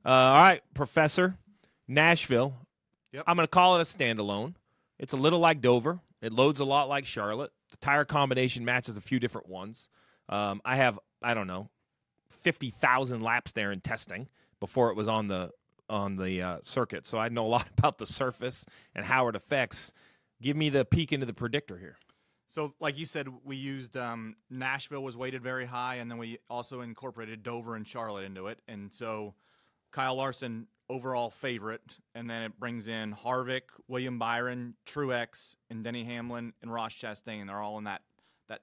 All right, Professor. Nashville. Yep. I'm going to call it a standalone. It's a little like Dover. It loads a lot like Charlotte. The tire combination matches a few different ones. I have, I don't know, 50,000 laps there in testing before it was on the circuit. So I know a lot about the surface and how it affects. Give me the peek into the predictor here. So, like you said, we used Nashville was weighted very high, and then we also incorporated Dover and Charlotte into it. And so Kyle Larson, overall favorite, and then it brings in Harvick, William Byron, Truex, and Denny Hamlin, and Ross Chastain. They're all in that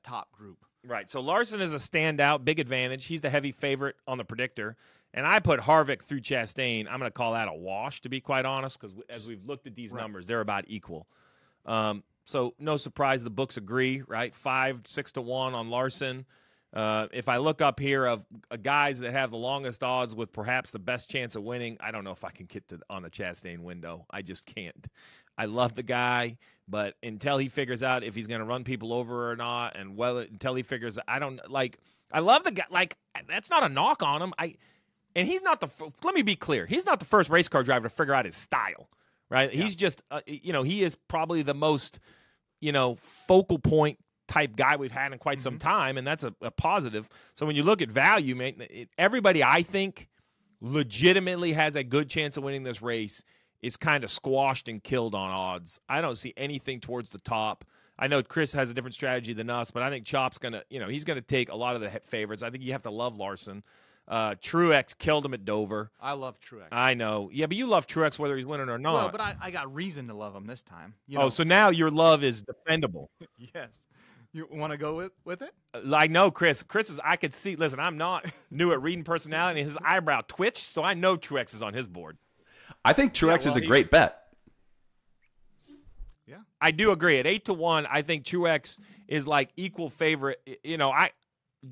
top group. Right. So Larson is a standout, big advantage. He's the heavy favorite on the predictor. And I put Harvick through Chastain. I'm going to call that a wash, to be quite honest, because as we've looked at these numbers, they're about equal. So no surprise, the books agree, right? 5-6-1 on Larson. If I look up here of guys that have the longest odds with perhaps the best chance of winning, I don't know if I can get on the Chastain window. I just can't. I love the guy, but until he figures out if he's going to run people over or not, and until he figures, I love the guy. Like, that's not a knock on him. And he's not let me be clear. He's not the first race car driver to figure out his style, right? Yeah. He's just, he is probably the most, focal point type guy we've had in quite some time, and that's a positive. So when you look at value, man, everybody I think legitimately has a good chance of winning this race is kind of squashed and killed on odds. I don't see anything towards the top. I know Chris has a different strategy than us, but I think Chop's going to, he's going to take a lot of the favorites. I think you have to love Larson. Truex killed him at Dover. I love Truex. I know. Yeah, but you love Truex whether he's winning or not. Well, but I got reason to love him this time. So now your love is defendable. Yes. You want to go with it? I know Chris. I could see. Listen, I'm not new at reading personality. His eyebrow twitched, so I know Truex is on his board. I think Truex is a great bet. Yeah, I do agree. At 8-1, I think Truex is like equal favorite.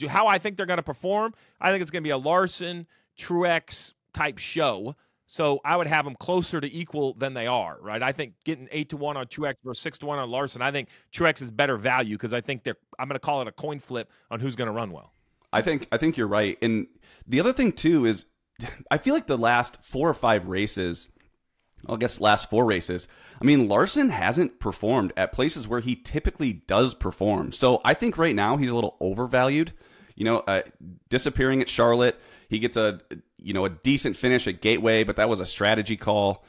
How I think they're going to perform, I think it's going to be a Larson, Truex type show. So I would have them closer to equal than they are, right? I think getting 8-1 on Truex versus 6-1 on Larson, I think Truex is better value because I think I'm going to call it a coin flip on who's going to run well. I think you're right. And the other thing too is I feel like the last 4 or 5 races, last 4 races, Larson hasn't performed at places where he typically does perform. So I think right now he's a little overvalued. Disappearing at Charlotte, he gets a decent finish at Gateway, but that was a strategy call.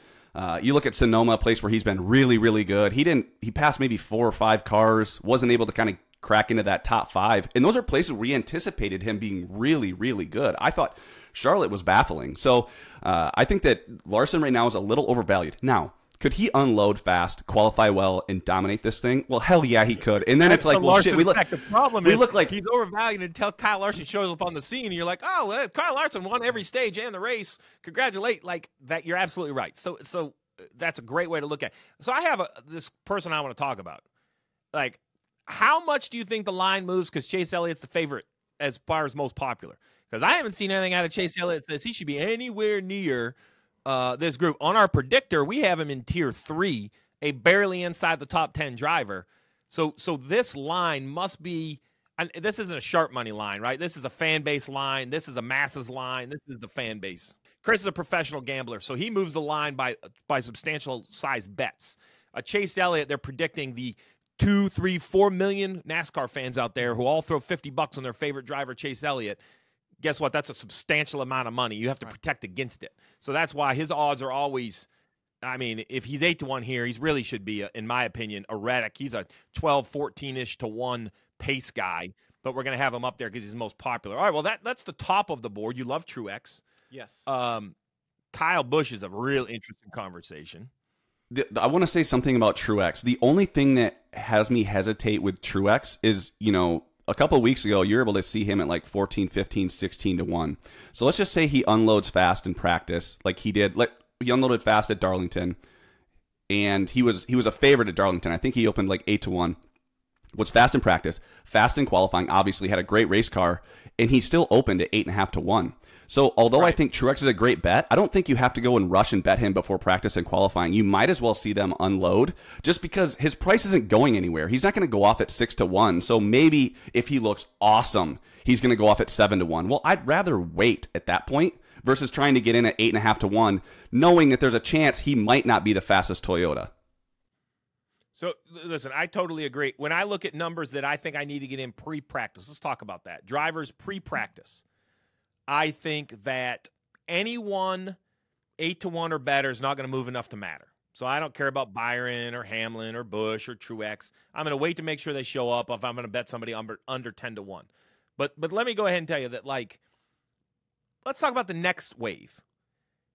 You look at Sonoma, a place where he's been really, really good. He passed maybe 4 or 5 cars, wasn't able to kind of crack into that top 5. And those are places where we anticipated him being really, really good. I thought Charlotte was baffling. So I think that Larson right now is a little overvalued. Now, could he unload fast, qualify well, and dominate this thing? Well, hell yeah, he could. And then it's like, well, shit. The problem is like he's overvalued until Kyle Larson shows up on the scene, and you're like, oh, Kyle Larson won every stage and the race. Congratulate, like that. You're absolutely right. So that's a great way to look at it. So I have this person I want to talk about. Like, how much do you think the line moves? Because Chase Elliott's the favorite as far as most popular. Because I haven't seen anything out of Chase Elliott that says he should be anywhere near this group. On our predictor, we have him in tier 3, a barely inside the top 10 driver. So this line must be, and this isn't a sharp money line, right? This is a fan base line. This is a masses line. This is the fan base. Chris is a professional gambler, so he moves the line by substantial size bets. Chase Elliott, they're predicting the 2, 3, 4 million NASCAR fans out there who all throw $50 on their favorite driver, Chase Elliott. Guess what? That's a substantial amount of money. You have to protect against it. So that's why his odds are always, if he's 8-1 here, he really should be, in my opinion, a Reddick. He's a 12, 14-ish to 1 pace guy, but we're going to have him up there because he's the most popular. All right, well, that's the top of the board. You love Truex. Yes. Kyle Busch is a real interesting conversation. I want to say something about Truex. The only thing that has me hesitate with Truex is, a couple of weeks ago, you're able to see him at like 14, 15, 16-1. So let's just say he unloads fast in practice, like he did. He unloaded fast at Darlington, and he was a favorite at Darlington. I think he opened like 8-1. Was fast in practice, fast in qualifying. Obviously, had a great race car, and he still opened at 8.5-1. So although I think Truex is a great bet, I don't think you have to go and rush and bet him before practice and qualifying. You might as well see them unload just because his price isn't going anywhere. He's not going to go off at 6-1. So maybe if he looks awesome, he's going to go off at 7-1. Well, I'd rather wait at that point versus trying to get in at 8.5 to 1, knowing that there's a chance he might not be the fastest Toyota. So, listen, I totally agree. When I look at numbers that I think I need to get in pre-practice, let's talk about that. Drivers pre-practice. I think that anyone 8 to 1 or better is not going to move enough to matter. So I don't care about Byron or Hamlin or Busch or Truex. I'm going to wait to make sure they show up if I'm going to bet somebody under 10 to 1. But let me go ahead and tell you that, like, let's talk about the next wave.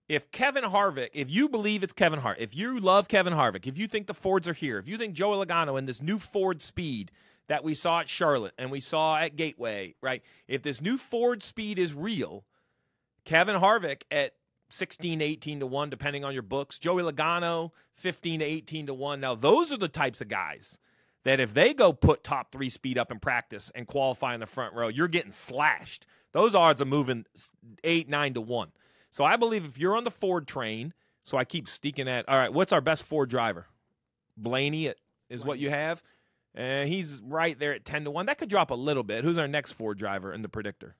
If Kevin Harvick, if you believe it's Kevin Harvick, if you love Kevin Harvick, if you think the Fords are here, if you think Joey Logano and this new Ford speed that we saw at Charlotte and we saw at Gateway, right? If this new Ford speed is real, Kevin Harvick at 16 to 18 to 1, depending on your books, Joey Logano 15 to 18 to 1. Now, those are the types of guys that if they go put top 3 speed up in practice and qualify in the front row, you're getting slashed. Those odds are moving 8, 9 to 1. So I believe if you're on the Ford train, so I keep sneaking at, all right, what's our best Ford driver? Blaney is what you have. And he's right there at 10 to 1. That could drop a little bit. Who's our next Ford driver in the predictor?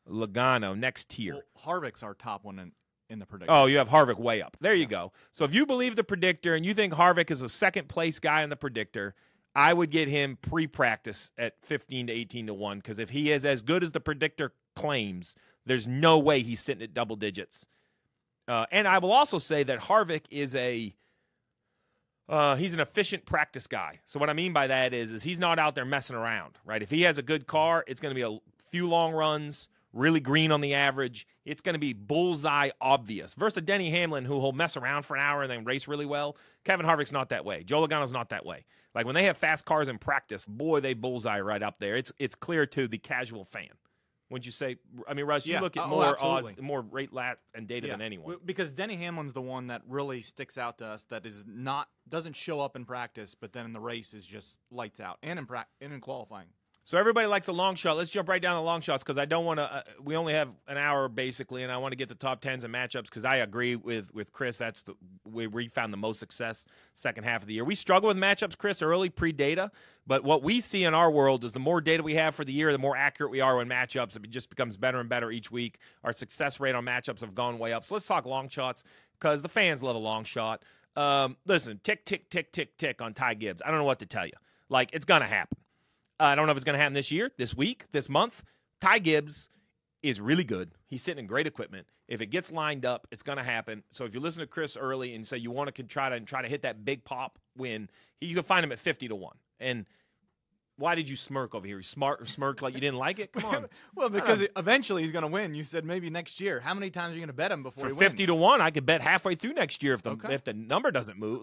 Logano, next tier. Well, Harvick's our top one in the predictor. Oh, you have Harvick way up. There you go. So if you believe the predictor and you think Harvick is a second-place guy in the predictor, I would get him pre-practice at 15 to 18 to 1, because if he is as good as the predictor claims, there's no way he's sitting at double digits. And I will also say that Harvick is he's an efficient practice guy. So what I mean by that is he's not out there messing around, right? If he has a good car, it's going to be a few long runs, really green on the average. It's going to be bullseye obvious. Versus Denny Hamlin, who will mess around for an hour and then race really well. Kevin Harvick's not that way. Joe Logano's not that way. Like when they have fast cars in practice, boy, they bullseye right up there. It's clear to the casual fan. Wouldn't you say? I mean, Russ, you look at more odds, more rate, lat, and data than anyone. Because Denny Hamlin's the one that really sticks out to us. That doesn't show up in practice, but then in the race is just lights out, and in qualifying. So everybody likes a long shot. Let's jump right down to long shots because I don't want to. We only have an hour basically, and I want to get to top 10s and matchups because I agree with Chris. That's where we found the most success second half of the year. We struggle with matchups, Chris, early pre-data, but what we see in our world is the more data we have for the year, the more accurate we are in matchups. It just becomes better and better each week. Our success rate on matchups have gone way up. So let's talk long shots because the fans love a long shot. Listen, tick, tick, tick, tick, tick on Ty Gibbs. I don't know what to tell you. Like, it's going to happen. I don't know if it's going to happen this year, this week, this month. Ty Gibbs is really good. He's sitting in great equipment. If it gets lined up, it's going to happen. So if you listen to Chris early and say you want to try to hit that big pop win, you can find him at 50 to 1. And why did you smirk over here? You smirked like you didn't like it? Come on. Well, because eventually he's going to win. You said maybe next year. How many times are you going to bet him before he wins? 50 to 1, I could bet halfway through next year if the number doesn't move.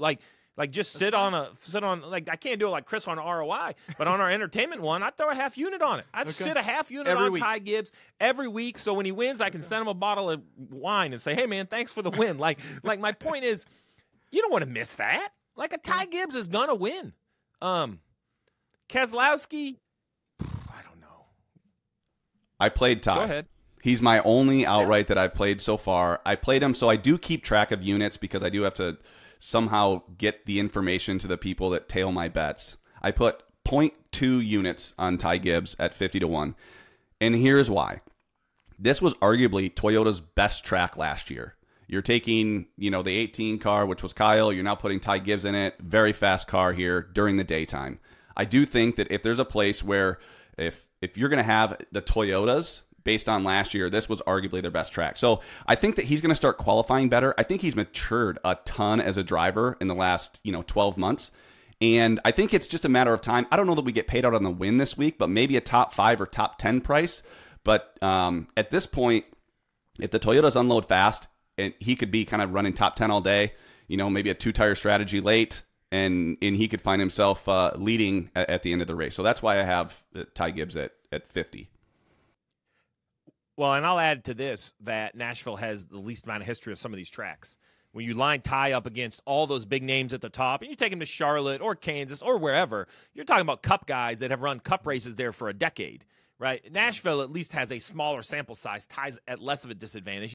Like just sit on like I can't do it like Chris on ROI, but on our entertainment one, I'd throw a half unit on it. I'd sit a half unit every week. Ty Gibbs every week. So when he wins, I can send him a bottle of wine and say, "Hey man, thanks for the win." Like my point is, you don't want to miss that. Like a Ty Gibbs is gonna win. Keselowski, I don't know. I played Ty. Go ahead. He's my only outright that I've played so far. I played him, so I do keep track of units because I do have to somehow get the information to the people that tail my bets. I put 0.2 units on Ty Gibbs at 50 to 1. And here's why. This was arguably Toyota's best track last year. You're taking, the 18 car, which was Kyle. You're now putting Ty Gibbs in it. Very fast car here during the daytime. I do think that if there's a place where if you're going to have the Toyotas based on last year, this was arguably their best track. So I think that he's going to start qualifying better. I think he's matured a ton as a driver in the last, 12 months. And I think it's just a matter of time. I don't know that we get paid out on the win this week, but maybe a top 5 or top 10 price. But at this point, if the Toyotas unload fast, and he could be kind of running top 10 all day, maybe a 2-tire strategy late, and he could find himself leading at the end of the race. So that's why I have Ty Gibbs at 50. Well, and I'll add to this that Nashville has the least amount of history of some of these tracks. When you line Ty up against all those big names at the top, and you take him to Charlotte or Kansas or wherever, you're talking about Cup guys that have run Cup races there for a decade, right? Nashville at least has a smaller sample size. Ty's at less of a disadvantage.